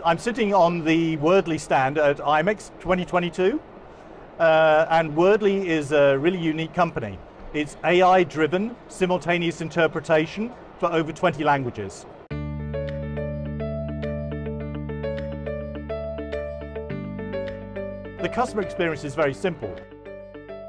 I'm sitting on the Wordly stand at IMEX 2022, and Wordly is a really unique company. It's AI-driven simultaneous interpretation for over 20 languages. The customer experience is very simple.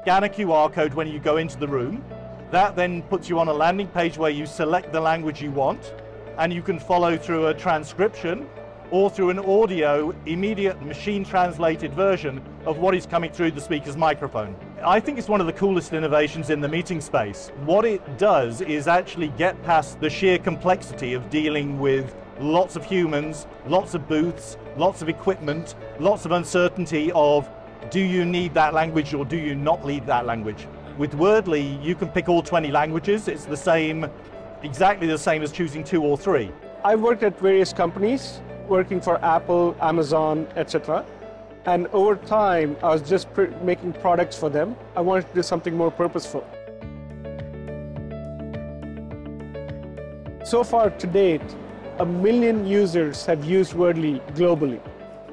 Scan a QR code when you go into the room. That then puts you on a landing page where you select the language you want, and you can follow through a transcription or through an audio, immediate machine translated version of what is coming through the speaker's microphone. I think it's one of the coolest innovations in the meeting space. What it does is actually get past the sheer complexity of dealing with lots of humans, lots of booths, lots of equipment, lots of uncertainty of, do you need that language or do you not need that language? With Wordly, you can pick all 20 languages. It's the same, exactly the same as choosing 2 or 3. I've worked at various companies, working for Apple, Amazon, etc. And over time, I was just making products for them. I wanted to do something more purposeful. So far to date, 1 million users have used Wordly globally.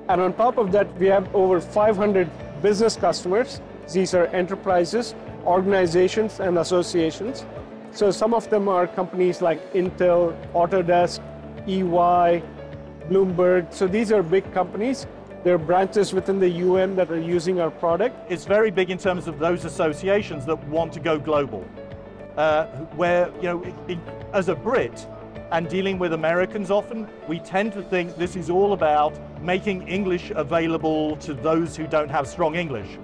And on top of that, we have over 500 business customers. These are enterprises, organizations, and associations. So some of them are companies like Intel, Autodesk, EY, Bloomberg. So these are big companies. There are branches within the UN that are using our product. It's very big in terms of those associations that want to go global. Where, as a Brit, and dealing with Americans often, we tend to think this is all about making English available to those who don't have strong English.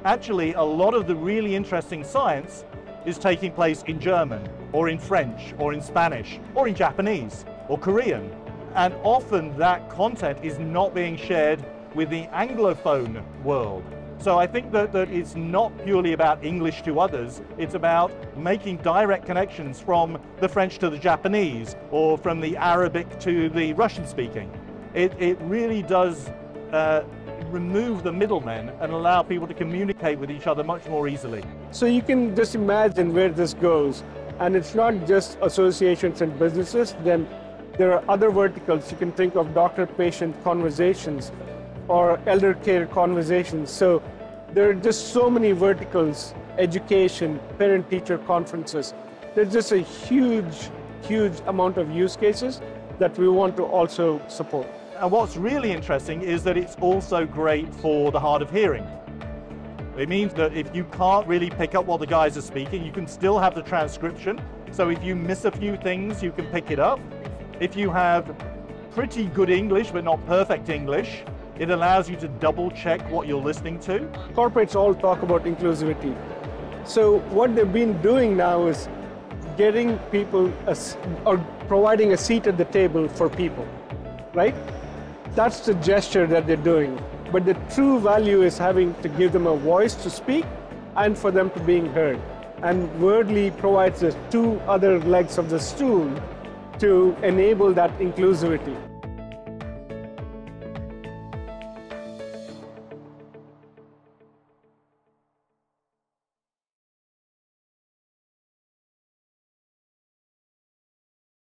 Actually, a lot of the really interesting science is taking place in German, or in French, or in Spanish, or in Japanese, or Korean. And often that content is not being shared with the Anglophone world. So I think that it's not purely about English to others, it's about making direct connections from the French to the Japanese, or from the Arabic to the Russian speaking. It really does remove the middlemen and allow people to communicate with each other much more easily. So you can just imagine where this goes. And it's not just associations and businesses, then there are other verticals. You can think of doctor-patient conversations or elder care conversations. So there are just so many verticals, education, parent-teacher conferences. There's just a huge, huge amount of use cases that we want to also support. And what's really interesting is that it's also great for the hard of hearing. It means that if you can't really pick up what the guys are speaking, you can still have the transcription. So if you miss a few things, you can pick it up. If you have pretty good English, but not perfect English, it allows you to double check what you're listening to. Corporates all talk about inclusivity. So what they've been doing now is getting people, or providing a seat at the table for people, right? That's the gesture that they're doing. But the true value is having to give them a voice to speak and for them to being heard. And Wordly provides the 2 other legs of the stool to enable that inclusivity.